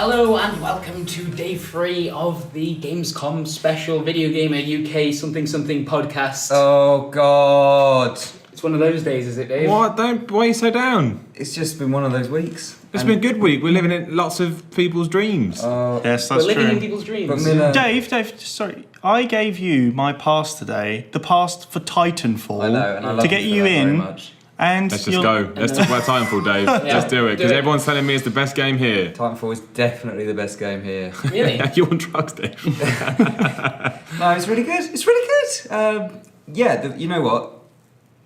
Hello and welcome to day 3 of the Gamescom special Video Gamer UK something podcast. Oh God! It's one of those days, is it, Dave? What? Why are you so down? It's just been one of those weeks. It's been a good week. We're living in lots of people's dreams. Yes, that's We're living in true. people's dreams. Dave, sorry. I gave you my pass today, the pass for Titanfall, I know, and I love to get you you for that very in. much. And Let's just go. Let's talk about Titanfall, Dave. Let's do it. Because everyone's telling me it's the best game here. Titanfall is definitely the best game here. Really? You on drugs, Dave? No, it's really good. It's really good. You know what?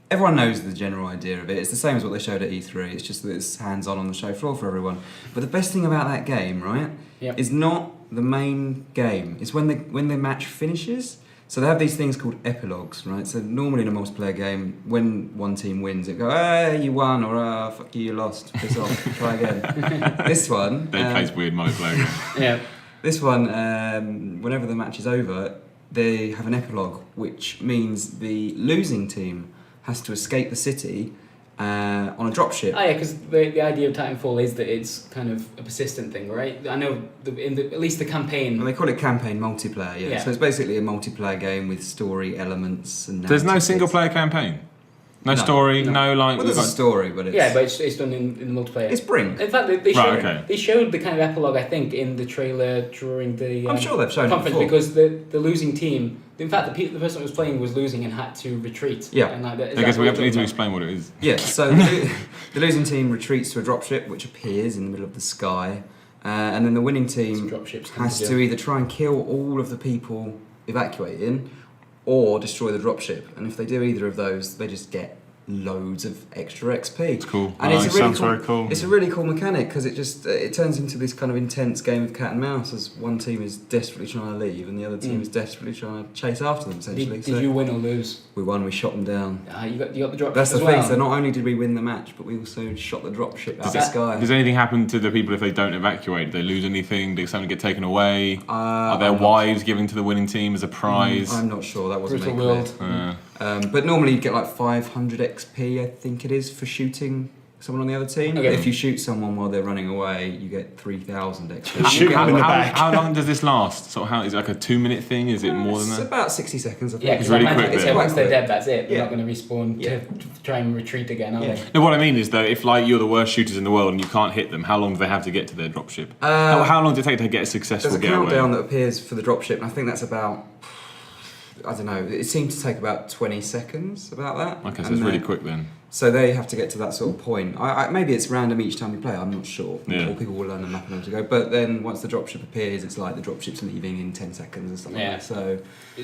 Everyone knows the general idea of it. It's the same as what they showed at E3. It's just that it's hands-on on the show floor for everyone. But the best thing about that game, right, is not the main game. It's when the match finishes. So they have these things called epilogues, right? So normally in a multiplayer game, when one team wins, it go, "Hey, you won," or "Fuck you, you lost. Piss off. Try again." This one, They plays weird multiplayer games. Yeah. This one, whenever the match is over, they have an epilogue, which means the losing team has to escape the city on a dropship. Oh yeah, because the idea of Titanfall is that it's kind of a persistent thing, right? I know at least the campaign. Well, they call it campaign multiplayer, yeah. So it's basically a multiplayer game with story elements and. There's no single player campaign? No story, no like... Well, there's a story, but it's... Yeah, but it's done in multiplayer. It's Brink. In fact, they showed the kind of epilogue, I think, in the trailer during the I'm sure they've shown conference it before. because the losing team... In fact, the person that was playing was losing and had to retreat. Yeah. And I guess we need to explain what it is. Yeah, so the losing team retreats to a dropship, which appears in the middle of the sky, and then the winning team has to either try and kill all of the people evacuating, or destroy the dropship. And if they do either of those, they just get loads of extra XP. It's cool. And it's very cool. It's a really cool mechanic because it turns into this kind of intense game of cat and mouse as one team is desperately trying to leave and the other team is desperately trying to chase after them. Essentially, did you win or lose? We won. We shot them down. You got the dropship. That's the as thing. well. So not only did we win the match, but we also shot the dropship out of the sky. Does anything happen to the people if they don't evacuate? Do they lose anything? Does something get taken away? Are their wives given to the winning team as a prize? I'm not sure. That wasn't Brutal made clear. world. But normally you get like 500 XP, I think it is, for shooting someone on the other team. Okay. If you shoot someone while they're running away, you get 3,000 XP. Shoot them in the back. How long does this last? So how is it like a 2-minute thing? Is it more than It's that? about 60 seconds, I think. Yeah, It's because really quick it's then. once they're dead, that's it. They're Yeah. not going to respawn to try and retreat again, are they? No, what I mean is though, if like you're the worst shooters in the world and you can't hit them, how long do they have to get to their dropship? How long does it take to get a successful There's a getaway? countdown that appears for the dropship, and I think that's about, I don't know, it seemed to take about 20 seconds, about that. Okay, so And it's really quick then. So they have to get to that sort of point. Maybe it's random each time you play, I'm not sure. Yeah. Or people will learn the map and know to go. But then once the dropship appears, it's like the dropship's leaving in 10 seconds or something like that.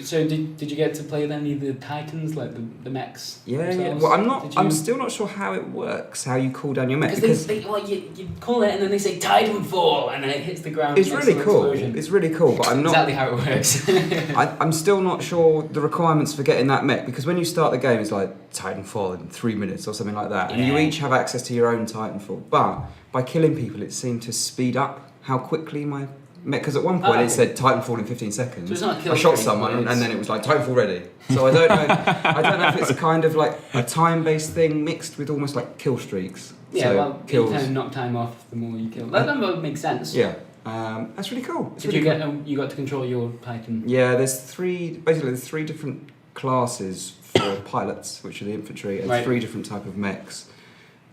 So did you get to play with any of the Titans, like the mechs? Yeah. themselves? Well, I'm still not sure how it works, how you cool down your mech. Because you call it and then they say Titanfall and then it hits the ground. It's and really an cool. explosion. It's really cool, but I'm not... Exactly how it works. I'm still not sure the requirements for getting that mech, because when you start the game, it's like Titanfall in 3 minutes or something like that, and you each have access to your own Titanfall. But by killing people, it seemed to speed up how quickly my mech. Because at one point it said Titanfall in 15 seconds. So it's not a kill I shot streak, someone, and then it was like Titanfall ready. So I don't know. I don't know if it's kind of like a time-based thing mixed with almost like kill streaks. Yeah, so well, kills. you kind of knock time off the more you kill. That would make sense. Yeah, that's really cool. It's Did really you cool. get you got to control your Titan? Yeah, there's three different classes for pilots, which are the infantry, and 3 different type of mechs.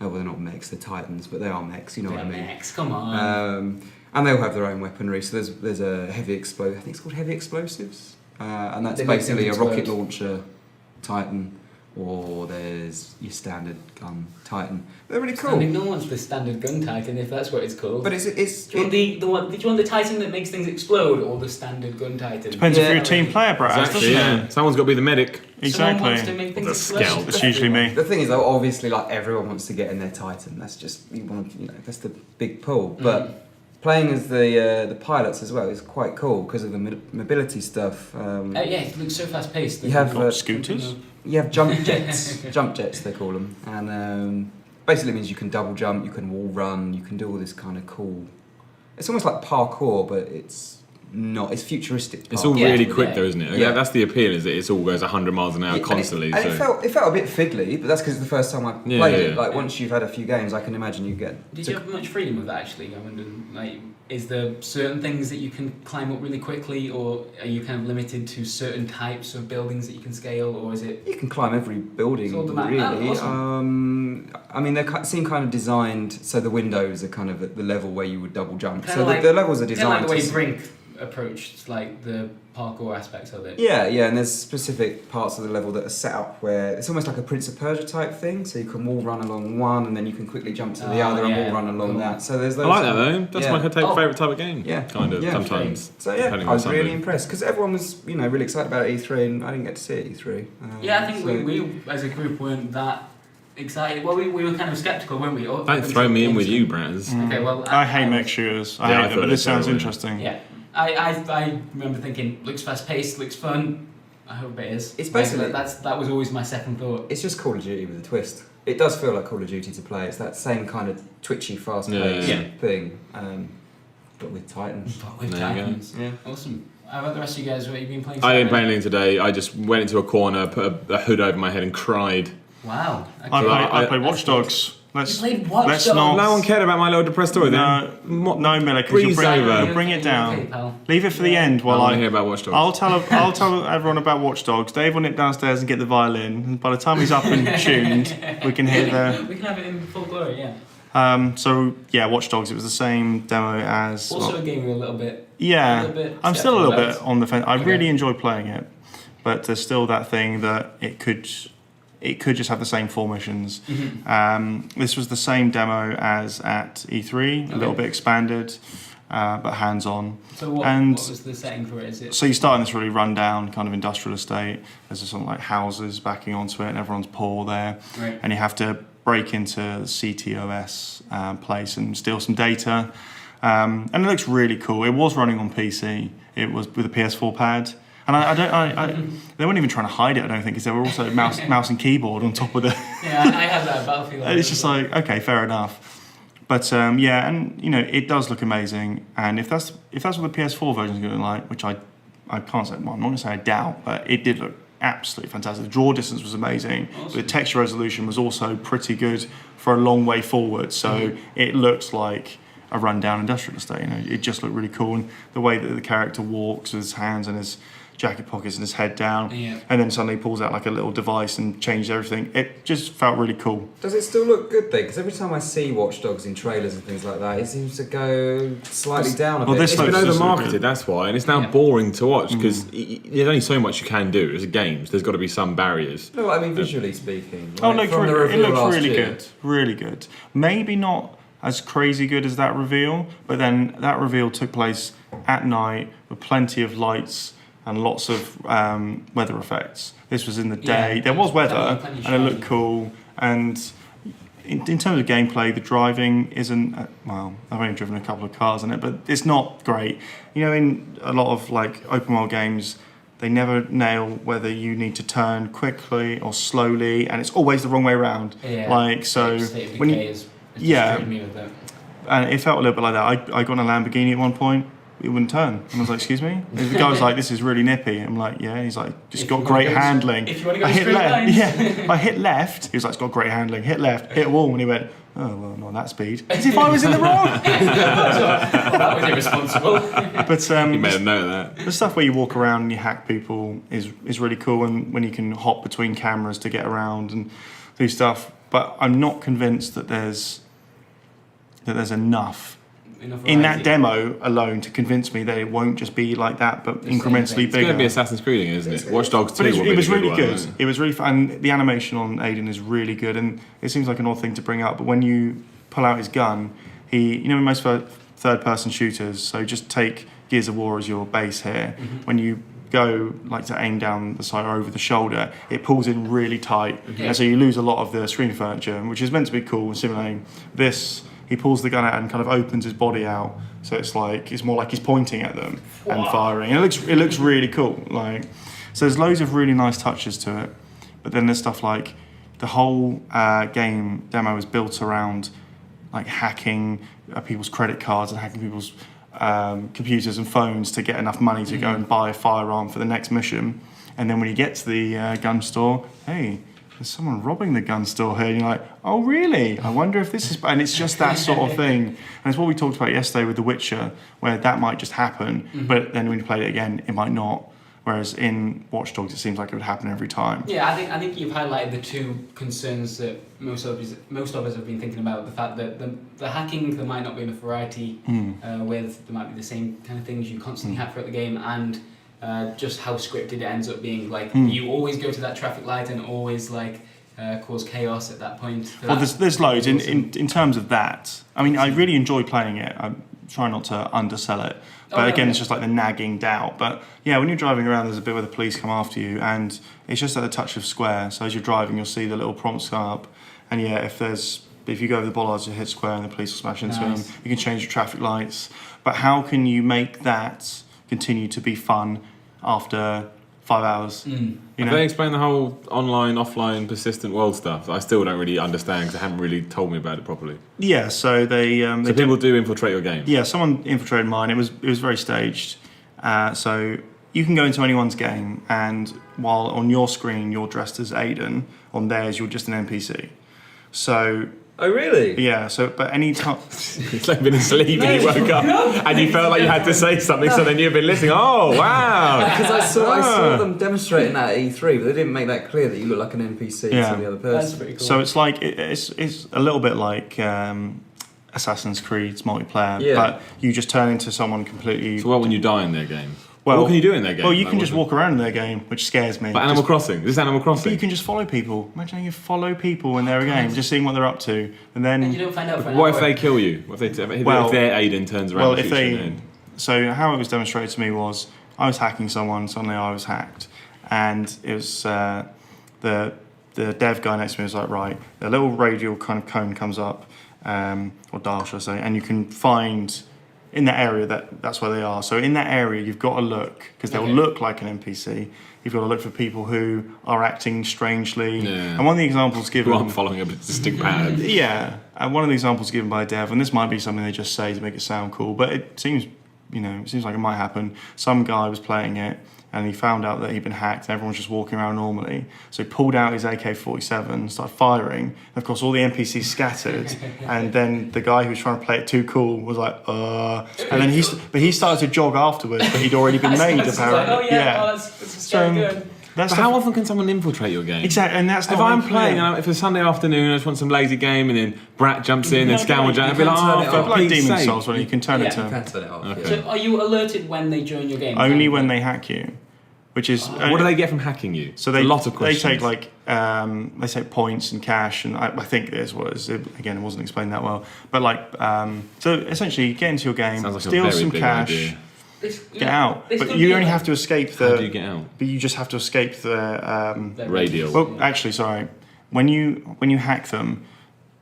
Oh, well, they're not mechs, they're Titans, but they are mechs, you know what I mean. Mechs, come on. And they all have their own weaponry, so there's a heavy explosive, I think it's called heavy explosives, and that's They make basically a them rocket explode. launcher Titan, or there's your standard gun Titan. They're really cool. No one's the standard gun Titan, if that's what it's called. But it's do you want do you want the Titan that makes things explode, or the standard gun Titan? Depends if you're a team player, Brad. Exactly, yeah. Someone's got to be the medic. Someone wants to Exactly. make things The explode. scout. That's usually me. The thing is, though, obviously, like everyone wants to get in their Titan. That's just that's the big pull. But playing as the pilots as well is quite cool because of the mobility stuff. Yeah, it looks so fast paced. You have Scooters? You have jump jets, jump jets they call them, and basically means you can double jump, you can wall run, you can do all this kind of cool. It's almost like parkour, but it's not. It's futuristic. It's all Yeah. really quick Yeah. though, isn't it? Yeah. That's the appeal, is that it all goes 100 miles an hour constantly. And it felt a bit fiddly, but that's because it's the first time I played it. Like once you've had a few games, I can imagine you get. Did you have much freedom with that actually? I wonder, like, is there certain things that you can climb up really quickly, or are you kind of limited to certain types of buildings that you can scale, or is it? You can climb every building, It's all the really. awesome. I mean, they seem kind of designed so the windows are kind of at the level where you would double jump. Kinda So like- the levels are Kind of designed like the way to. Brink approached like the parkour aspects of it. Yeah, and there's specific parts of the level that are set up where it's almost like a Prince of Persia type thing. So you can wall run along one, and then you can quickly jump to the other and yeah, wall run along cool. that. So there's I those. like that though. That's my Oh. favourite type of game. Yeah. Kind of, Yeah. sometimes. So yeah, depending I on was really somebody. impressed because everyone was, really excited about E3, and I didn't get to see it at E3. Yeah, I think so- we as a group weren't that excited. Well, we were kind of skeptical, weren't we? Don't throw me in with you, Braz. Okay, well, I hate mech shooters. I Yeah, I hate them, thought but they this sounds were- interesting. Yeah, I remember thinking looks fast paced, looks fun. I hope it is. It's basically- that was always my second thought. It's just Call of Duty with a twist. It does feel like Call of Duty to play. It's that same kind of twitchy, fast-paced Yeah. thing, but with Titans. But with There you go. Titans. Yeah. Awesome. How about the rest of you guys? What have you been playing? I didn't play Saturday? anything today. I just went into a corner, put a hood over my head, and cried. Wow. Okay. I played That's Watch Dogs. Let's You played Watch let's Dogs? not. No one cared about my little depressed story then. No, Miller, because Breeze over. you'll bring it down. Okay, pal. Leave it for the end I while want to I. hear about Watch Dogs. I'll tell everyone about Watch Dogs. Dave will nip downstairs and get the violin. And by the time he's up and tuned, we can hear the. We can have it in full glory, yeah. So yeah, Watch Dogs. It was the same demo as. Also a game we're a little bit. Yeah, a little bit I'm still a little skeptical bit on the fence. I Okay. really enjoy playing it, but there's still that thing that it could just have the same 4 missions. This was the same demo as at E3, a little Okay. bit expanded, but hands-on. So what was the setting for it? Is it? So you start in this really run-down kind of industrial estate. There's some like houses backing onto it, and everyone's poor there. Right. And you have to break into the CTOS place and steal some data. And it looks really cool. It was running on PC. It was with a PS4 pad. And they weren't even trying to hide it, I don't think, because they were also mouse and keyboard on top of the. Yeah, I have that Battlefield. It's just like, okay, fair enough. But yeah, and it does look amazing. And if that's what the PS4 version is going to look like, which I can't say, well, I'm not going to say I doubt, but it did look absolutely fantastic. The draw distance was amazing. Awesome. The texture resolution was also pretty good for a long way forward. So it looks like a rundown industrial estate. It just looked really cool, and the way that the character walks with his hands in his jacket pockets and his head down, and then suddenly pulls out like a little device and changes everything. It just felt really cool. Does it still look good though? Because every time I see Watch Dogs in trailers and things like that, it seems to go slightly down a bit. this It's been looks just so over-marketed, good. that's why, and it's now Yeah. boring to watch because there's only so much you can do as a games. There's got to be some barriers. No, I mean visually speaking. Oh, like, it from the looks reveal last really year. good. Really good. Maybe not as crazy good as that reveal, but then that reveal took place at night with plenty of lights and lots of weather effects. This was in the day. Yeah. There was weather, Plenty and it looked shiny. cool. And in terms of gameplay, the driving isn't, well, I've only driven a couple of cars in it, but it's not great. In a lot of like open world games, they never nail whether you need to turn quickly or slowly, and it's always the wrong way around. Yeah. Like, so State of when Decay you, is yeah. destroyed me with that. and it felt a little bit like that. I got in a Lamborghini at one point. It wouldn't turn. And I was like, excuse me? And the guy was like, this is really nippy. I'm like, yeah. And he's like, just If got you great wanna go- handling. if you wanna go I hit straight left. lines. Yeah. I hit left. He was like, it's got great handling. Hit left. Hit a wall. And he went, oh, well, not that speed. As if I was in the wrong. That was irresponsible. But You made a note of that. the stuff where you walk around and you hack people is really cool. And when you can hop between cameras to get around and do stuff. But I'm not convinced that there's enough in that demo alone to convince me that it won't just be like that, but same incrementally thing. It's going bigger. to be Assassin's Creed, isn't it? Watch Dogs 2 But will be it was the really one, good. won't it? It was really fun. And the animation on Aiden is really good, and it seems like an odd thing to bring up, but when you pull out his gun, in most third-person shooters, so just take Gears of War as your base here. When you go like to aim down the side or over the shoulder, it pulls in really tight, and so you lose a lot of the screen furniture, which is meant to be cool and simulating. This, he pulls the gun out and kind of opens his body out, so it's more like he's pointing at them and firing. And it looks really cool. So there's loads of really nice touches to it, but then there's stuff like the whole game demo is built around like hacking people's credit cards and hacking people's computers and phones to get enough money to go and buy a firearm for the next mission. And then when you get to the gun store, hey, there's someone robbing the gun store here. And you're like, oh, really? I wonder if this is... And it's just that sort of thing. And it's what we talked about yesterday with The Witcher, where that might just happen, but then when you play it again, it might not. Whereas in Watch Dogs, it seems like it would happen every time. Yeah, I think you've highlighted the two concerns that most of us have been thinking about. The fact that the hacking, there might not be enough variety with, there might be the same kind of things you constantly hack throughout the game, and just how scripted it ends up being. Like, you always go to that traffic light and always, like, cause chaos at that point. So well, there's loads. In terms of that, I mean, I really enjoy playing it. I'm trying not to undersell it. But again, it's just like the nagging doubt. But yeah, when you're driving around, there's a bit where the police come after you, and it's just at the touch of square. So as you're driving, you'll see the little prompts come up. And yeah, if you go over the bollards, you hit square and the police will smash into them. You can change your traffic lights. But how can you make that continue to be fun after 5 hours? Have they explained the whole online, offline, persistent world stuff? I still don't really understand because they haven't really told me about it properly. Yeah, so so people do infiltrate your game? Yeah, someone infiltrated mine. It was very staged. So you can go into anyone's game, and while on your screen you're dressed as Aiden, on theirs you're just an NPC. So... Oh, really? Yeah, so, but any time... It's like been asleep and you woke up and you felt like you had to say something, so then you've been listening. Oh, wow! Because I saw them demonstrating that at E3, but they didn't make that clear that you look like an NPC to the other person. That's pretty cool. So it's like, it's a little bit like Assassin's Creed's multiplayer, but you just turn into someone completely... So when you die in their game? Well, what can you do in their game? Well, you can just walk around in their game, which scares me. But Animal Crossing? This is Animal But Crossing? you can just follow people. Imagine how you follow people in their game, just seeing what they're up to, and then... And you don't find out for an What hour. if they kill you? What if their Aiden turns around and shoots you in the head? So how it was demonstrated to me was, I was hacking someone, suddenly I was hacked, and it was the dev guy next to me was like, right, the little radial kind of cone comes up, or dial should I say, and you can find... in that area, that's where they are. So in that area, you've got to look, because they'll look like an NPC. You've got to look for people who are acting strangely. Yeah. And one of the examples given... Who aren't following a distinct pattern. Yeah. And one of the examples given by Dev, and this might be something they just say to make it sound cool, but it seems like it might happen. Some guy was playing it, and he found out that he'd been hacked, and everyone was just walking around normally. So he pulled out his AK-47, started firing, and of course all the NPCs scattered, and then the guy who was trying to play it too cool was like, and then he started to jog afterwards, but he'd already been made, apparently. Like, that's very good. But how often can someone infiltrate your game? Exactly, and that's not... If I'm playing, if it's Sunday afternoon, I just want some lazy game, and then Brat jumps in, and Scoundrel jumps in, I'd be like, oh, for like Pete's Demon's sake. Souls, where you can turn it to... You can turn it off. Okay. So are you alerted when they join your game? Only when they hack you, which is... What do they get from hacking you? So a lot of questions. They take they take points and cash, and I think this was, again, it wasn't explained that well, but so essentially you get into your game, Sounds like steal a very some big cash, idea. get out, but you only have to escape the... How do you get out? But you just have to escape the... Radio. Well, actually, sorry, when you hack them,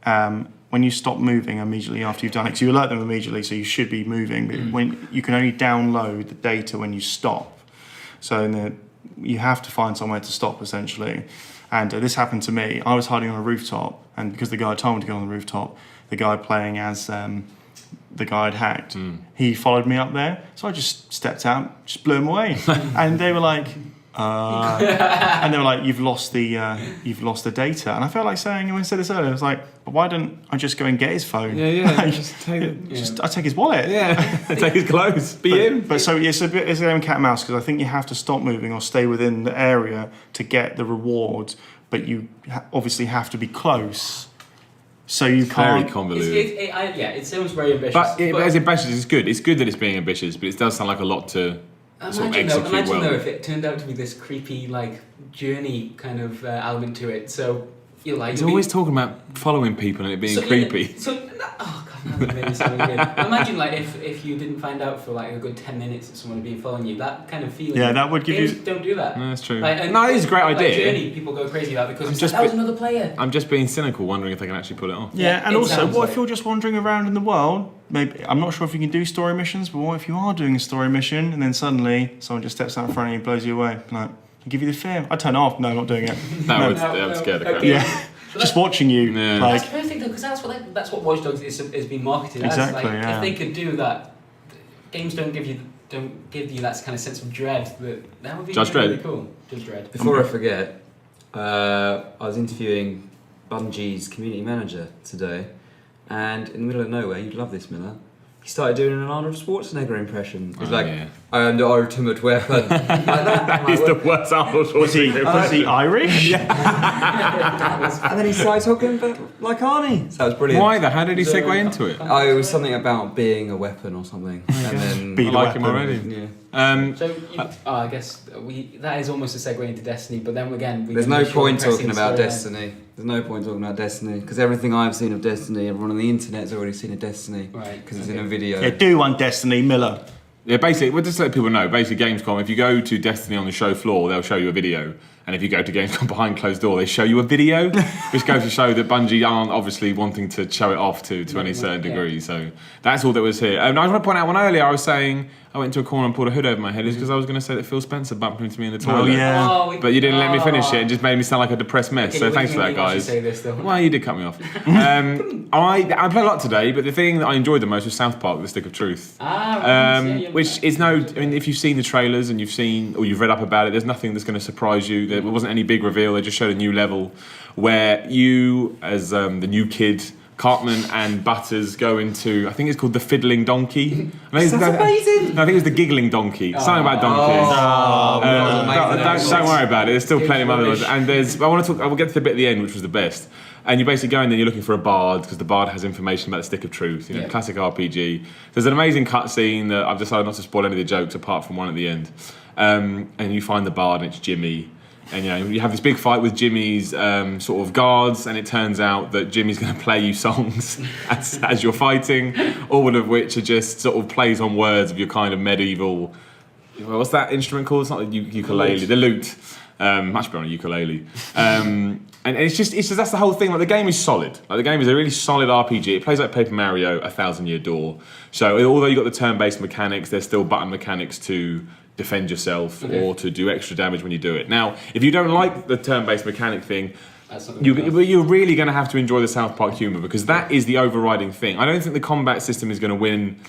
when you stop moving immediately after you've done it, because you alert them immediately, so you should be moving, but when you can only download the data when you stop. So you have to find somewhere to stop, essentially. And this happened to me. I was hiding on a rooftop, and because the guy had told me to go on the rooftop, the guy playing as the guy I'd hacked, he followed me up there. So I just stepped out, just blew him away. And they were like... and they were like, you've lost the data. And I felt like saying, when I said this earlier, I was like, but why don't I just go and get his phone? Yeah. Just take it. I take his wallet. Yeah. Take his clothes. Be him. But so it's a game cat and mouse, because I think you have to stop moving or stay within the area to get the reward. But you obviously have to be close. So you can't... Very convoluted. It sounds very ambitious. But as ambitious, it's good. It's good that it's being ambitious, but it does sound like a lot to... Imagine though if it turned out to be this creepy journey kind of element to it. So you're like... He's always talking about following people and it being creepy. That made me sound weird. Imagine if you didn't find out for a good 10 minutes that someone had been following you, that kind of feeling. Yeah, that would give games you... don't do that. No, that's true. No, it is a great idea. Journey, people go crazy about because that was another player. I'm just being cynical, wondering if they can actually pull it off. Yeah, and also, what if you're just wandering around in the world? Maybe I'm not sure if you can do story missions, but what if you are doing a story mission and then suddenly someone just steps out in front of you and blows you away? I'll give you the fear. I'd turn it off. No, I'm not doing it. That would scare the crap. Yeah. Just watching you. Yeah. That's perfect though, because that's what Watch Dogs is being marketed as. Exactly, If they could do that, games don't give you that kind of sense of dread. That would be Judge really Dredd. cool. Judge Dredd. Before I forget, I was interviewing Bungie's community manager today, and in the middle of nowhere, you'd love this, Miller. He started doing an Arnold Schwarzenegger impression. He's like, yeah. "I am the ultimate weapon." Like that. He's the worst Arnold Was Schwarzenegger. he Irish? And then he started talking about, like Arnie. So that was brilliant. Why though? How did he segue into it? Oh, it was something about being a weapon or something. And then Be I the like him weapon. already. Yeah. So I guess that is almost a segue into Destiny, but then again, There's no point talking about Destiny. There's no point talking about Destiny because everything I've seen of Destiny, everyone on the internet's already seen of Destiny because it's in a video. Yeah, do one Destiny, Miller. Yeah, basically, we'll just let people know. Basically, Gamescom, if you go to Destiny on the show floor, they'll show you a video. And if you go to Gamescom behind closed door, they show you a video, which goes to show that Bungie aren't obviously wanting to show it off to any certain degree. So that's all that was here. And I just want to point out one earlier, I was saying I went into a corner and pulled a hood over my head. It's because I was going to say that Phil Spencer bumped into me in the toilet. Oh, yeah. But you didn't let me finish it. It just made me sound like a depressed mess. Okay, So thanks for that, guys. Well, you did cut me off. I played a lot today, but the thing that I enjoyed the most was South Park: The Stick of Truth. Which is I mean, if you've seen the trailers and you've read up about it, there's nothing that's going to surprise you. There wasn't any big reveal. They just showed a new level where you, as the new kid, Cartman and Butters go into, I think it's called the Fiddling Donkey. That's amazing! No, I think it was the Giggling Donkey. Something about donkeys. Don't worry about it. There's still plenty of other ones. And I will get to the bit at the end, which was the best. And you basically go in there, you're looking for a bard, because the bard has information about the Stick of Truth, classic RPG. There's an amazing cutscene that I've decided not to spoil any of the jokes apart from one at the end. And you find the bard and it's Jimmy. And you have this big fight with Jimmy's sort of guards, and it turns out that Jimmy's going to play you songs as you're fighting, all of which are just sort of plays on words of your kind of medieval. What's that instrument called? It's not the ukulele, the lute. Much better on a ukulele. And it's just that's the whole thing. Like the game is solid. Like the game is a really solid RPG. It plays like Paper Mario, A Thousand Year Door. So although you've got the turn-based mechanics, there's still button mechanics to defend yourself or to do extra damage when you do it. Now, if you don't like the turn-based mechanic thing, you're really going to have to enjoy the South Park humour because that is the overriding thing. I don't think the combat system is going to win,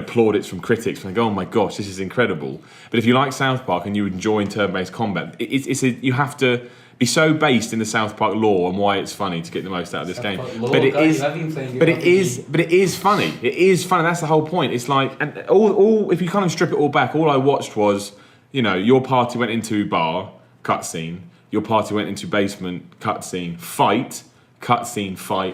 plaudits from critics. Like, oh my gosh, this is incredible. But if you like South Park and you enjoy turn-based combat, you have to be so based in the South Park lore and why it's funny to get the most out of this game. But it is funny. It is funny. That's the whole point. It's like, and all if you kind of strip it all back, all I watched was, your party went into bar, cutscene. Your party went into basement, cutscene, fight,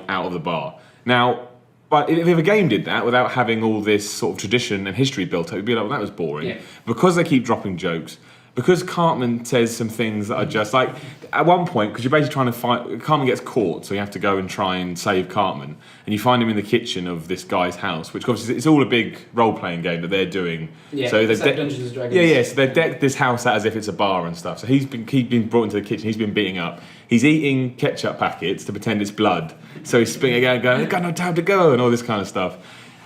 out of the bar. Now, but if a game did that without having all this sort of tradition and history built up, it'd be like, well, that was boring. Yeah. Because they keep dropping jokes. Because Cartman says some things that are just like, at one point, because you're basically trying to fight, Cartman gets caught, so you have to go and try and save Cartman. And you find him in the kitchen of this guy's house, which obviously it's all a big role-playing game that they're doing. Yeah, so it's like Dungeons and Dragons. Yeah, so they've decked this house out as if it's a bar and stuff. So he's been brought into the kitchen, he's been beating up. He's eating ketchup packets to pretend it's blood. So he's spitting again, going, I've got no time to go, and all this kind of stuff.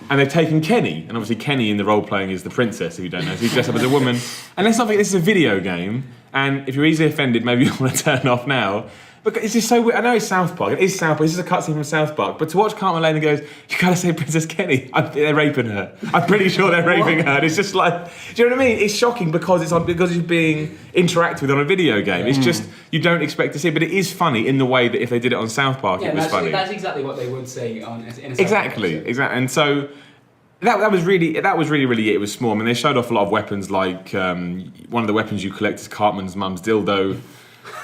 And they've taken Kenny, and obviously Kenny in the role-playing is the princess, if you don't know. So he's dressed up as a woman. And let's not forget, this is a video game, and if you're easily offended, maybe you want to turn off now. But it's just so weird. I know it's South Park. It is South Park. This is a cutscene from South Park. But to watch Cartman Lane and goes, you gotta say Princess Kenny. They're raping her. I'm pretty sure they're raping her. And it's just like, do you know what I mean? It's shocking because it's being interacted with on a video game. It's just, you don't expect to see it. But it is funny in the way that if they did it on South Park, it was funny. That's exactly what they would say in a South Park. Exactly. And so that was really it. It was small. I mean, they showed off a lot of weapons, like one of the weapons you collect is Cartman's mum's dildo.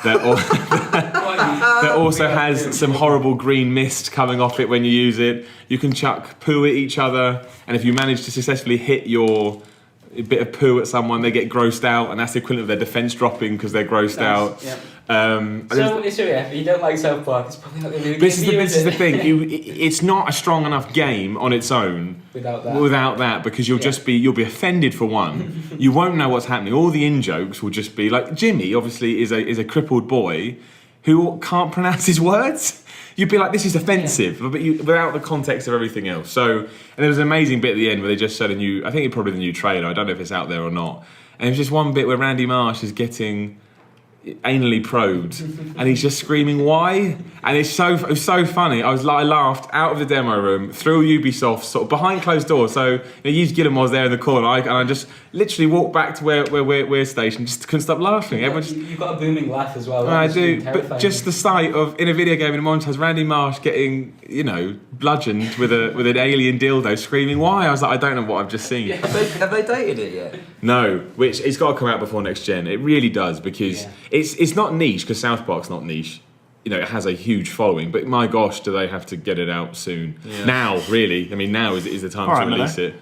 That also has some horrible green mist coming off it when you use it. You can chuck poo at each other, and if you manage to successfully hit your bit of poo at someone, they get grossed out, and that's the equivalent of their defense dropping because they're grossed out. Yep. So if you don't like South Park, it's probably not going to be a good game. This is the thing. It's not a strong enough game on its own without that because you'll be offended for one. You won't know what's happening. All the in jokes will just be like Jimmy. Obviously, is a crippled boy who can't pronounce his words. You'd be like, this is offensive, but without the context of everything else. So, and there was an amazing bit at the end where they just showed I think it's probably the new trailer. I don't know if it's out there or not. And it was just one bit where Randy Marsh is getting. anally probed, and he's just screaming why, and it was so funny. I laughed out of the demo room through Ubisoft, sort of behind closed doors. So Yves Guillemot was there in the corner, and I just literally walked back to where we're stationed, just couldn't stop laughing. You've got a booming laugh as well. I do, but just the sight of in a video game in a montage, Randy Marsh getting bludgeoned with an alien dildo, screaming why. I was like, I don't know what I've just seen. Have they dated it yet? No, which it's got to come out before next gen. It really does, because it's not niche, because South Park's not niche. It has a huge following, but my gosh, do they have to get it out soon? Yeah. Now, really. I mean, now is the time to release it.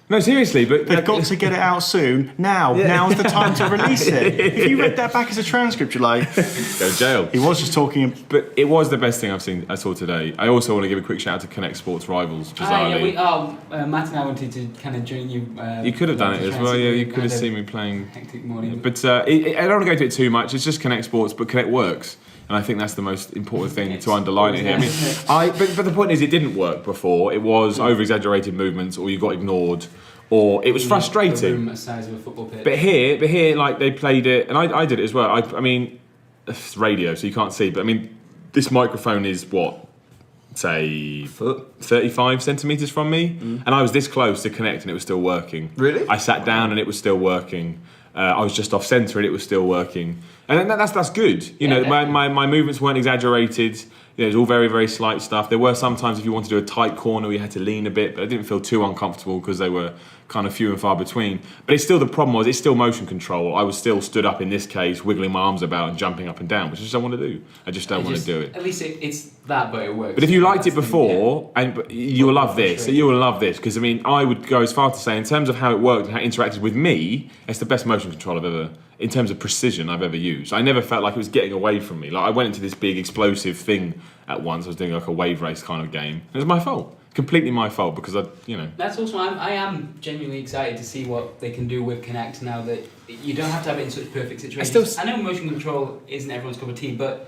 No, seriously, but they've got to get it out soon. Now, now's the time to release it. If you read that back as a transcript, you're like, go to jail. He was just talking, but it was the best thing I saw today. I also want to give a quick shout out to Connect Sports Rivals. Bizarrely. Matt and I wanted to kind of join you. You could have done it as well. Yeah, you could have seen me playing. Hectic morning. But I don't want to go into it too much. It's just Connect Sports, but Connect works. And I think that's the most important thing to underline it here. But the point is, it didn't work before. It was over-exaggerated movements, or you got ignored, or it was frustrating. The room the size of a football pitch. But here, like they played it, and I did it as well. I mean, it's radio, so you can't see. But I mean, this microphone is what, say, 35 centimeters from me, and I was this close to Connect, and it was still working. Really? I sat down, and it was still working. I was just off centre, and it was still working. And that's good. My movements weren't exaggerated. It was all very, very slight stuff. There were sometimes, if you wanted to do a tight corner, where you had to lean a bit, but I didn't feel too uncomfortable because they were kind of few and far between. But it's still, the problem was, it's still motion control. I was still stood up in this case, wiggling my arms about and jumping up and down, which I just don't want to do. I just don't want to do it. At least it's that, but it works. But if you liked it before, and you will love this, you will love this, because I mean, I would go as far to say, in terms of how it worked and how it interacted with me, it's the best motion control I've ever, in terms of precision, I've ever used. I never felt like it was getting away from me. Like, I went into this big explosive thing at once. I was doing like a wave race kind of game. It was my fault. Completely my fault, because That's also, I am genuinely excited to see what they can do with Kinect now that you don't have to have it in such perfect situations. I know motion control isn't everyone's cup of tea, but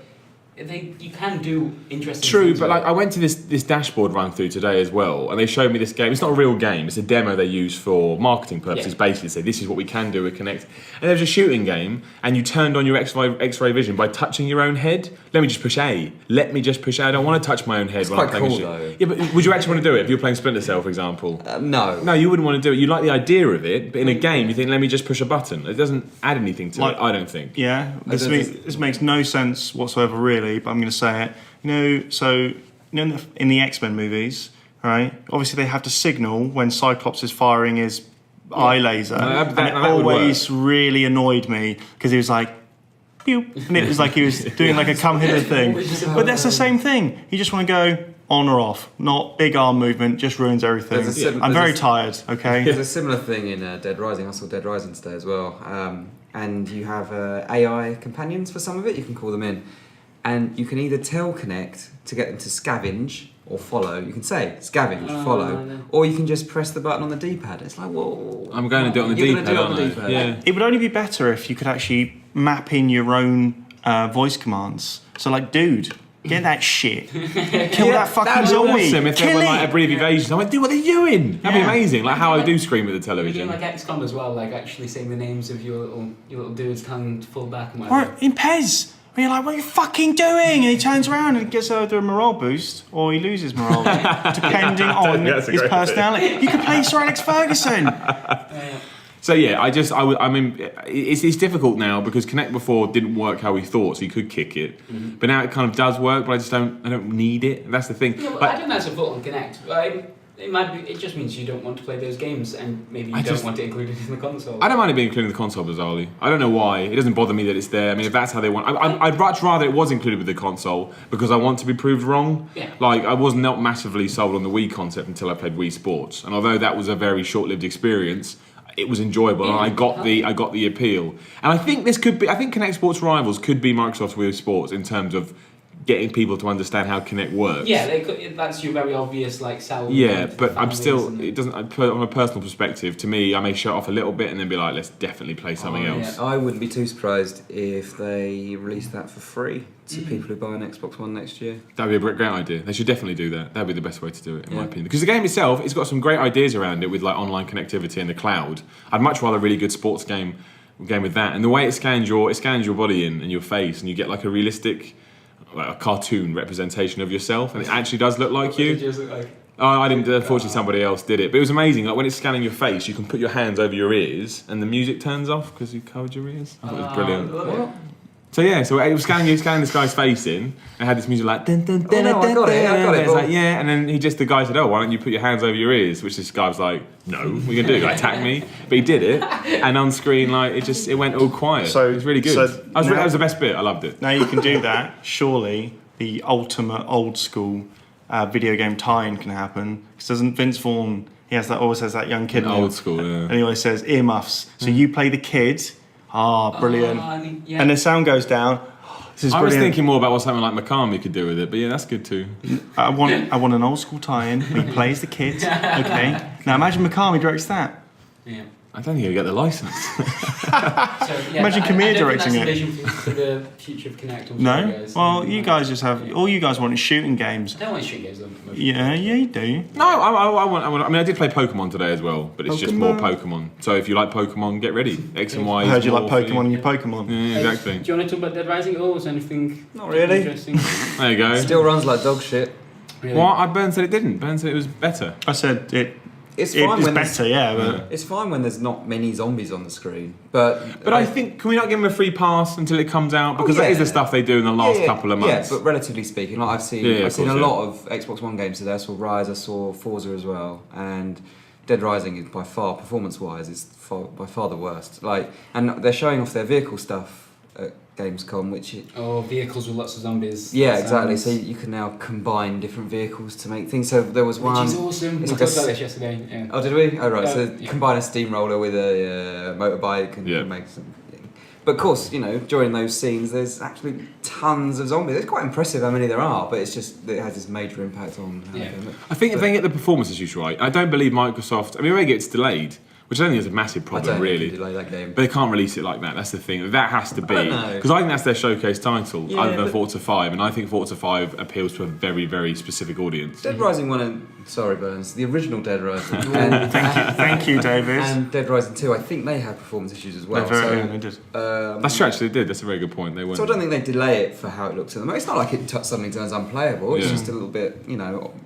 you can do interesting things. But like I went to this dashboard run through today as well, and they showed me this game. It's not a real game, it's a demo they use for marketing purposes, basically say this is what we can do with Kinect. And there was a shooting game, and you turned on your X-ray vision by touching your own head. Let me just push A. I don't want to touch my own head when I'm playing a shoot. Though. Yeah, but would you actually want to do it if you're playing Splinter Cell, for example? No. No, you wouldn't want to do it. You like the idea of it, but in a game you think, let me just push a button. It doesn't add anything to it, I don't think. Yeah, this makes no sense whatsoever, really, but I'm going to say it. In the X-Men movies, right? Obviously, they have to signal when Cyclops is firing his eye laser, and it always really annoyed me because he was like, pew, and it was like he was doing like a come hither thing. But that's the same thing. You just want to go on or off, not big arm movement. Just ruins everything. I'm very tired. Okay. There's a similar thing in Dead Rising. I saw Dead Rising today as well, and you have AI companions for some of it. You can call them in. And you can either tell Kinect to get them to scavenge or follow. You can say scavenge, follow, or you can just press the button on the D-pad. It's like, whoa. I'm going to do it on the D-pad, aren't I? Yeah. It would only be better if you could actually map in your own voice commands. So, like, dude, get that shit. Kill that fucking zombie. Awesome if there were like abbreviations. I went, dude, what are they doing? That'd be amazing. Like how I do scream at the television. Like XCOM as well, like actually saying the names of your little dudes telling to fall back and whatever. Or in Pez. You're like, what are you fucking doing? And he turns around and gets a morale boost, or he loses morale, depending on his personality. You could play Sir Alex Ferguson. So yeah, I mean, it's difficult now because Kinect before didn't work how we thought, so you could kick it, but now it kind of does work. But I don't need it. That's the thing. Yeah, well, I don't know that's a fault on Kinect. It might be. It just means you don't want to play those games, and maybe you don't want it included in the console. I don't mind it being included in the console, bizarrely. I don't know why. It doesn't bother me that it's there. I mean, if that's how they want, I'd much rather it was included with the console because I want to be proved wrong. Yeah. Like I was not massively sold on the Wii concept until I played Wii Sports, and although that was a very short-lived experience, it was enjoyable, and I got the appeal. And I think this could be. I think Kinect Sports Rivals could be Microsoft's Wii Sports in terms of getting people to understand how Kinect works. Yeah, that's your very obvious sell. Yeah, but I'm still. It doesn't. From a personal perspective, to me, I may shut off a little bit and then be like, let's definitely play something else. I wouldn't be too surprised if they released that for free to people who buy an Xbox One next year. That'd be a great idea. They should definitely do that. That'd be the best way to do it, in my opinion. Because the game itself, it's got some great ideas around it with like online connectivity and the cloud. I'd much rather a really good sports game game with that, and the way it scans your body in and your face, and you get like a realistic, like a cartoon representation of yourself, and it actually does look like you. What did yours look like? Oh, I didn't. Unfortunately, somebody else did it. But it was amazing. Like when it's scanning your face, you can put your hands over your ears, and the music turns off because you covered your ears. I thought it was brilliant. What? So yeah, so it was scanning this guy's face in, and had this music like dun dun dun no, I dun got it, I got it, It's Bob. like yeah, and then the guy said, "Oh, why don't you put your hands over your ears?" Which this guy was like, "No, we're gonna do it. Like, attack me." But he did it, and on screen, like it went all quiet. So- it was really good. so That was the best bit. I loved it. Now you can do that. Surely the ultimate old school video game tie-in can happen. Because doesn't Vince Vaughn? Always has that young kid. in him, Old school, yeah. And he always says earmuffs. So you play the kid. Brilliant. Yeah. And the sound goes down. This is I was brilliant. thinking more about what something like Mikami could do with it, but yeah, that's good too. I want an old school tie-in where he plays the kid. Okay. Now imagine Mikami directs that. Yeah. I don't think he'll get the license. So, yeah, Imagine I Kamir don't think that's directing the it. vision for the future of Kinect. I'm No. sorry, guys. Well, you guys just have all you guys want is shooting games. I don't want to shoot games on motion. Yeah, you do. No, I mean, I did play Pokemon today as well, but it's just more Pokemon. So if you like Pokemon, get ready. X and Y. I is heard you more like for Pokemon and your Pokemon. Yeah, exactly. Do you want to talk about Dead Rising? Oh, was anything Not really. interesting? There you go. Still runs like dog shit. Really? What? Burn said it didn't. Burn said it was better. I said it. It's It fine is when better, yeah. But It's fine when there's not many zombies on the screen, but I think, can we not give them a free pass until it comes out? Because that yeah. is the stuff they do in the last couple of months. Yeah, but relatively speaking, like I've seen Yeah, of a course, lot of Xbox One games today. I saw Rise, I saw Forza as well, and Dead Rising is by far, performance-wise, by far the worst. Like, and they're showing off their vehicle stuff at Gamescom, which vehicles with lots of zombies. yeah, exactly. So you can now combine different vehicles to make things. So there was one. Which is awesome. We it's like talked a about this yesterday. Yeah. Oh, did we? Oh, right. So Yeah. combine a steamroller with a motorbike and make some. But of course, during those scenes, there's actually tons of zombies. It's quite impressive how many there are, but it's just it has this major impact on how they look. I think if they get the performance issues right, I don't believe Microsoft. I mean, maybe it gets delayed, which I don't think is a massive problem, really. Delay that game. But they can't release it like that. That's the thing. That has to be I don't know. because I think that's their showcase title, Yeah, other than but- Forza 5, and I think Forza 5 appeals to a very, very specific audience. Dead Rising 1 and sorry, Burns, the original Dead Rising and, thank you, David. and Dead Rising 2, I think they had performance issues as well. They did. That's true. Actually, they did. That's a very good point. They weren't. So I don't think they delay it for how it looks at the moment. It's not like it suddenly turns unplayable. It's Yeah. just a little bit,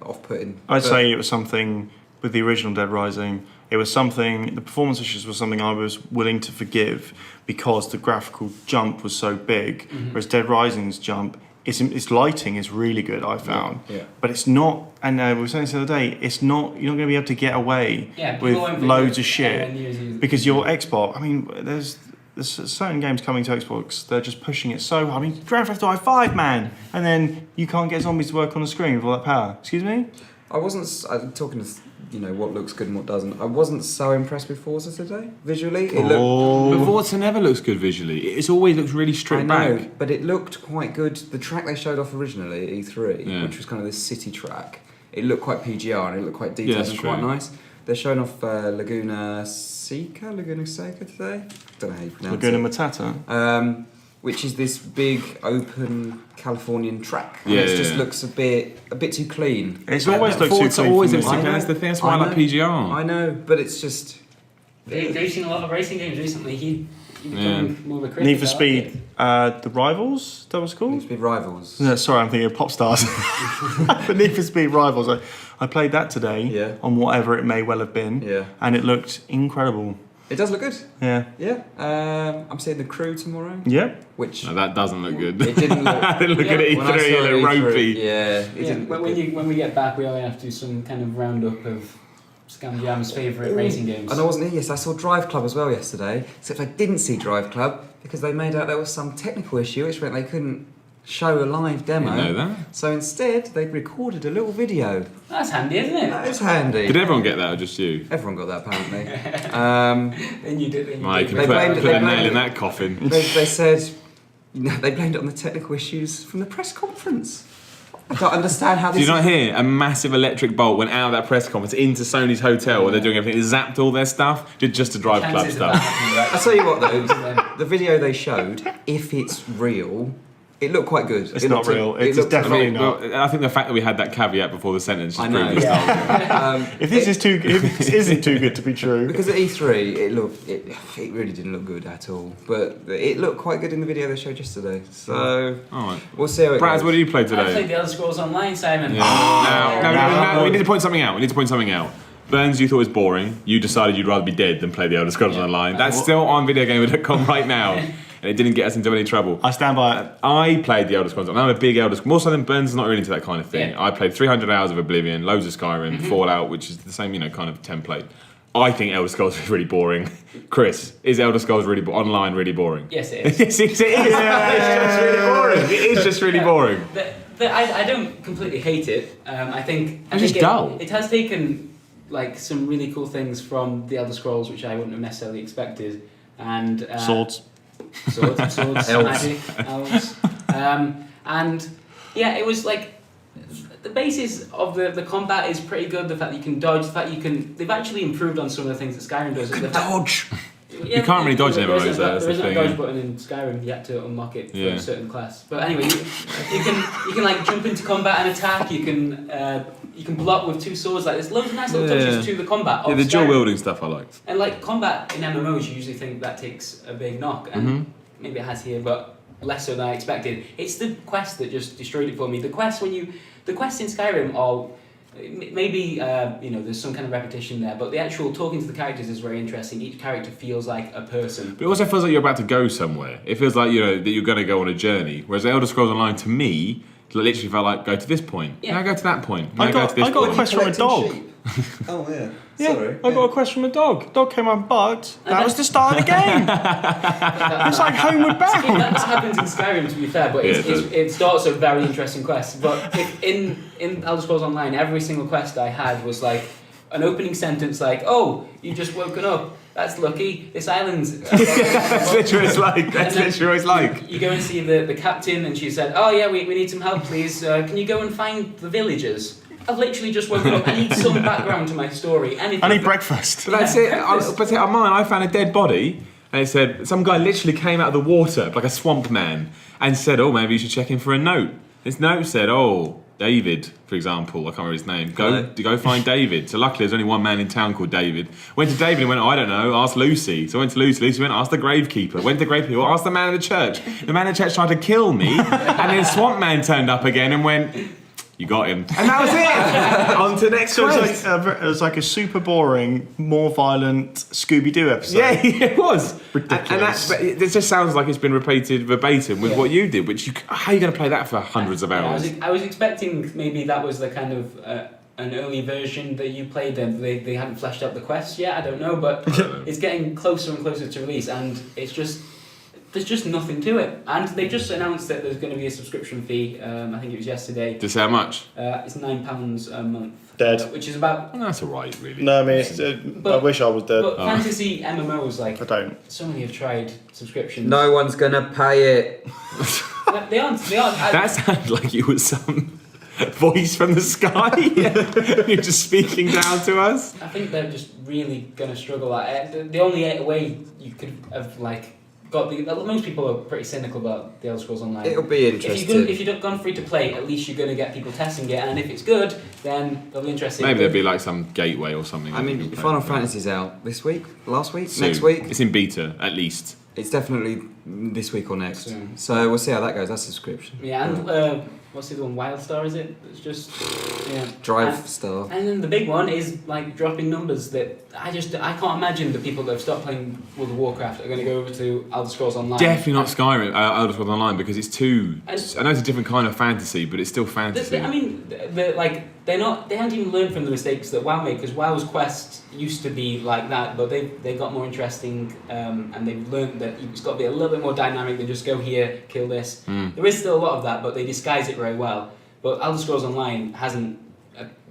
off-putting. I'd But- say it was something with the original Dead Rising. It was something. The performance issues was something I was willing to forgive because the graphical jump was so big. Whereas Dead Rising's jump, its lighting is really good. I found, Yeah. but it's not. And we were saying this the other day. It's not. You're not going to be able to get away with people won't loads forget of shit because your Xbox. I mean, there's certain games coming to Xbox. They're just pushing it so hard. I mean, Grand Theft Auto 5, man, and then you can't get zombies to work on the screen with all that power. Excuse me. I'm talking to what looks good and what doesn't. I wasn't so impressed with Forza today. Visually, it looked. But Forza never looks good visually. It always looks really I stripped know, back. but it looked quite good. The track they showed off originally at E3, Yeah. which was kind of this city track, it looked quite PGR and it looked quite Yeah, detailed that's and quite true. nice. They're showing off Laguna Seca today. Don't know how you pronounce Laguna it. Matata. Which is this big open Californian track. Yeah, it just yeah. looks a bit too clean. It's always looked too Forza clean. always for me. looks too I clean. know. That's the thing. That's why I I like know. PGR. I know, but it's just. They've seen a lot of racing games recently. He become more of a critic. Need for I like Speed. it. The Rivals. That was Need called. to be rivals. No, sorry, I'm thinking of Pop Stars. The Need for Speed Rivals. I played that today Yeah. on whatever it may well have been, Yeah. and it looked incredible. It does look good. Yeah. Yeah. I'm seeing The Crew tomorrow, Yep. which No, that doesn't look good. it didn't look. I didn't look Yeah, at it when I E3. saw It it looked E3, ropey. Yeah, it Yeah, didn't but look good. when we get back, we all have to do some kind of roundup of Scam Jam's favourite racing games. And I wasn't here, yes. I saw Drive Club as well yesterday, except I didn't see Drive Club because they made out there was some technical issue which meant they couldn't show a live demo. Didn't know that. So instead, they recorded a little video. That's handy, isn't it? That is handy. Did everyone get that or just you? Everyone got that apparently. And you did. Well, you can They put blamed it- a they nail blamed in it. that coffin. they said they blamed it on the technical issues from the press conference. I don't understand how Did this. you not hear? A massive electric bolt went out of that press conference into Sony's hotel where they're doing everything. It zapped all their stuff just to drive club Chances of that stuff. happening, right? I'll tell you what though, the video they showed, if it's real, It looked quite good. It's not real. It's definitely not. Well, I think the fact that we had that caveat before the sentence just I know. proved it's If this isn't too good to be true. Because at E3, it really didn't look good at all. But it looked quite good in the video they showed yesterday. So we'll see how it Braz, goes. what do you play I today? played the Elder Scrolls Online, Simon. No, we need to point something out. Burns, you thought it was boring. You decided you'd rather be dead than play the Elder Scrolls Online. That's still on VideoGamer.com right now. And it didn't get us into any trouble. I stand by it. I played the Elder Scrolls. I'm a big Elder Scrolls. More so than Burns is not really into that kind of thing. Yeah. I played 300 hours of Oblivion, loads of Skyrim, Fallout, which is the same, kind of template. I think Elder Scrolls is really boring. Chris, is Elder Scrolls online really boring? Yes, it is. Yes, it is. It's just really boring. It is just really boring. I don't completely hate it. I think It's just dull. It has taken like some really cool things from the Elder Scrolls, which I wouldn't have necessarily expected, and Swords, Elves. magic, elves, and yeah, it was like the basis of the combat is pretty good. The fact that you can dodge, the fact they've actually improved on some of the things that Skyrim does. Dodge. Yeah, You can't really dodge in MMOs, though, that's there the isn't a thing, dodge yeah. button in Skyrim. You have to unlock it for Yeah. a certain class. But anyway, you can like jump into combat and attack. You can block with two swords. Like there's loads of nice little touches to the combat. Yeah, of the dual Skyrim. wielding stuff I liked. And like combat in MMOs, you usually think that takes a big knock, and maybe it has here, but less so than I expected. It's the quest that just destroyed it for me. The quests in Skyrim are maybe there's some kind of repetition there, but the actual talking to the characters is very interesting. Each character feels like a person. But it also feels like you're about to go somewhere. It feels like that you're going to go on a journey. Whereas the Elder Scrolls Online, to me, literally felt like go to this point. Yeah. Now go to that point. I Now go to this got a point. quest from a dog. Oh yeah. Yeah, Sorry. I got a quest from a dog. Dog came up and barked. That was the start of the game. It's like Homeward Bound. That happens in Skyrim, to be fair, but it starts a very interesting quest. But in Elder Scrolls Online, every single quest I had was like an opening sentence like, "Oh, you've just woken up. That's lucky. This island's..." That's literally what it's like. That's literally what it's like. You go and see the captain, and she said, "Oh yeah, we need some help, please. Can you go and find the villagers?" I've literally just woken up. I need some background to my story. Anything. I need breakfast. But that's it. But on mine, I found a dead body, and it said some guy literally came out of the water like a swamp man and said, "Oh, maybe you should check in for a note." This note said, "Oh, David, for example, I can't remember his name. Go find David." So luckily, there's only one man in town called David. Went to David and went, "Oh, I don't know. Ask Lucy." So I went to Lucy. Lucy went, "Ask the gravekeeper." Went to the gravekeeper. Asked the man of the church. The man of the church tried to kill me, and then Swamp Man turned up again and went, "You got him." And that was it. On to the next So quest. it was like a super boring, more violent Scooby-Doo episode. Yeah, it was. Ridiculous. But it just sounds like it's been repeated verbatim with what you did, how are you going to play that for hundreds of hours? I was expecting maybe that was the kind of an early version that you played, and they hadn't fleshed out the quests yet, I don't know, but it's getting closer and closer to release, and there's just nothing to it. And they just announced that there's going to be a subscription fee, I think it was yesterday. Just how much? It's £9 a month. Dead. Which is about... Well, that's alright, really. No, I mean, I wish I was dead. But fantasy MMOs, like... I don't. So many have tried subscriptions. No one's gonna pay it. They aren't. That sounded like you were some voice from the sky. You're just speaking down to us. I think they're just really going to struggle. The only way you could have, like... most people are pretty cynical about the Elder Scrolls Online. It'll be interesting. If you've gone free to play, at least you're going to get people testing it, and if it's good, then they'll be interested. Maybe there'll be like some gateway or something. I mean, Final Fantasy's out this week, last week, Soon. next week. It's in beta, at least. It's definitely this week or next. Soon. So we'll see how that goes. That's a subscription. Yeah, and what's the other one? Wildstar, is it? It's just Drive Star. And then the big one is like dropping numbers that I can't imagine the people that have stopped playing World of Warcraft are going to go over to Elder Scrolls Online. Definitely not Skyrim, Elder Scrolls Online, because it's too. I know it's a different kind of fantasy, but it's still fantasy. I mean, they haven't even learned from the mistakes that WoW made, because WoW's quests used to be like that, but they got more interesting, and they've learned that it's got to be a little bit more dynamic than just go here, kill this. There is still a lot of that, but they disguise it very well. But Elder Scrolls Online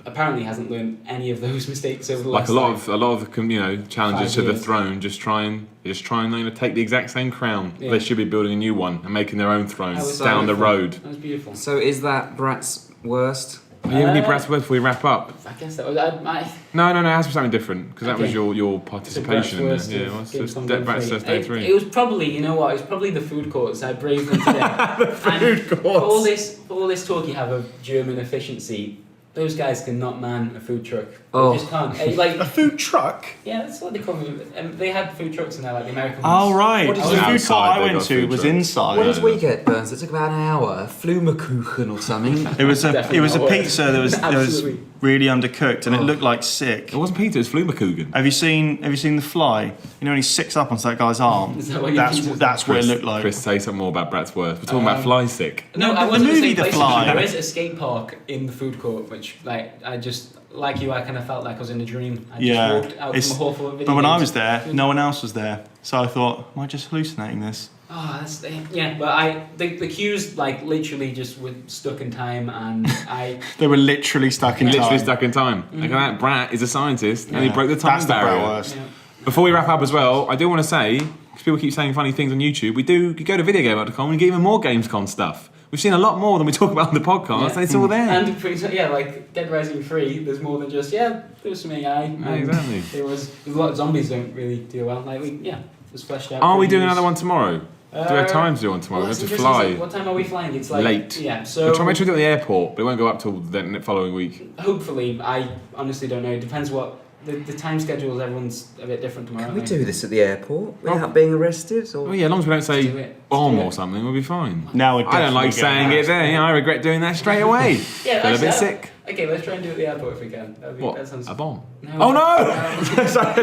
apparently hasn't learned any of those mistakes over the last. Like a lot of challenges to the 5 years. throne, just try and take the exact same crown. Yeah. They should be building a new one and making their own thrones That was down the beautiful. road. That was beautiful. So is that Brat's worst? Are you any Brat's words before we wrap up? I guess that was my. No, it has to be something different because that was Okay. your participation in this. Yeah, what's Brat's first day 3? It was probably, you know what? It was probably the food courts. I braved them today. The food courts. For all this talk you have of German efficiency, those guys cannot man a food truck. Oh. They just can't. Like A food truck? yeah, that's what they call them. They had food trucks in there, like the American Oh, ones. right. What The did food you- cart Outside, I they went got to food was trucks. inside. What did we get, Burns? It took about an hour. Flumerkuchen or something. It was a Definitely. pizza that was Absolutely. really undercooked and it looked like sick. It wasn't Peter, it was Flumerkuchen. Have you seen The Fly? You know when he sits up onto that guy's arm? Is that what your pizza's That's what it looked like. Chris, say something more about Brat's worth. We're talking about fly sick. No, No, I the wasn't movie the same The place. Fly. There is a skate park in the food court, which like I just like you. I kind of felt like I was in a dream. I Yeah, just walked out it's- from a hall full of video But when I games. was there, no one else was there. So I thought, am I just hallucinating this? Oh, that's yeah. But the queues like literally just were stuck in time, and I. They were literally stuck in Literally time. stuck in time. Look at that, Brat is a scientist and he broke the time That's the barrier. worst. Yeah. Before we wrap up as well, I do want to say, because people keep saying funny things on YouTube, you go to VideoGamer.com and get even more Gamescom stuff. We've seen a lot more than we talk about on the podcast, and it's all there. And yeah, like Dead Rising 3, there's more than just there was some AI. Yeah, exactly. There was a lot of zombies don't really do well. Like it was fleshed out. Are we pretty doing nice. another one tomorrow? Do we have time to do one tomorrow? Well, We have that's to interesting. fly. What time are we flying? It's like Late. Yeah, so We'll try and make sure we do it at the airport, but it won't go up till the following week. hopefully, I honestly don't know. It depends what the time schedules. Everyone's a bit different tomorrow. Can we aren't they? do this at the airport without being arrested? Or? Oh yeah, as long as we don't Do say it. bomb Do it. or something, we'll be fine. Now we're I don't like definitely saying getting it there. I regret doing that straight away. Yeah, Feel a bit actually, sick. Okay, let's try and do it at the airport if we can. What? That sounds. A bomb? No. Oh no! Sorry,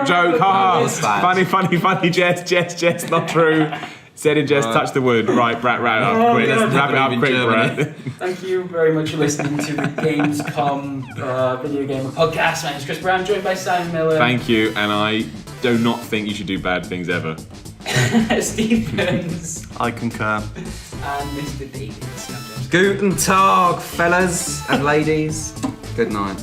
joke. It's bad. Funny. Jest. Not true. Said in jest, touch the wood. Right, Brat, quick. Let's wrap it up Believe in quick, Germany. Brat. Thank you very much for listening to the Gamescom Video Gamer podcast. My name's Chris Brown, joined by Simon Miller. Thank you, and I do not think you should do bad things ever. Steve Burns I concur. and Mr. David Sanders. Guten Tag, fellas and ladies. Good night.